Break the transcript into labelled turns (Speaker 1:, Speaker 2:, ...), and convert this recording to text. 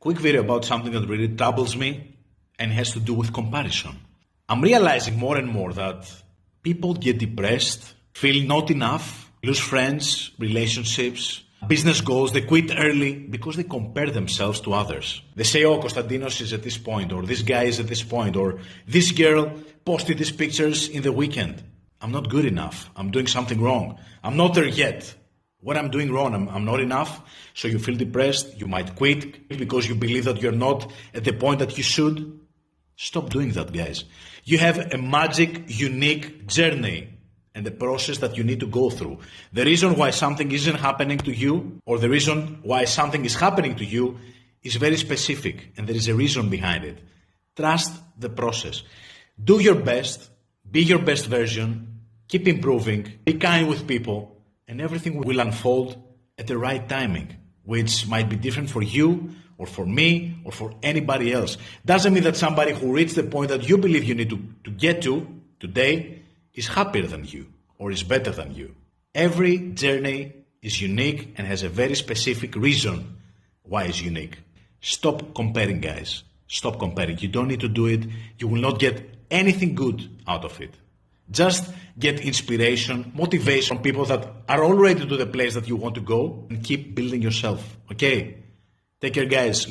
Speaker 1: quick video about something that really troubles me and has to do with comparison. I'm realizing more and more that people get depressed, feel not enough, lose friends, relationships, business goals, they quit early because they compare themselves to others. They say, oh, Konstantinos is at this point, or this guy is at this point, or this girl posted these pictures in the weekend. I'm not good enough. I'm doing something wrong. I'm not there yet. What I'm doing wrong, I'm not enough. So you feel depressed, you might quit because you believe that you're not at the point that you should. Stop doing that, guys. You have a magic, unique journey and the process that you need to go through. The reason why something isn't happening to you, or the reason why something is happening to you, is very specific, and there is a reason behind it. Trust the process. Do your best, be your best version, keep improving, be kind with people, and everything will unfold at the right timing, which might be different for you, or for me, or for anybody else. Doesn't mean that somebody who reached the point that you believe you need to get to today is happier than you or is better than you. Every journey is unique and has a very specific reason why it's unique. Stop comparing, guys. Stop comparing. You don't need to do it. You will not get anything good out of it. Just get inspiration, motivation from people that are already to the place that you want to go and keep building yourself. Okay? Take care, guys.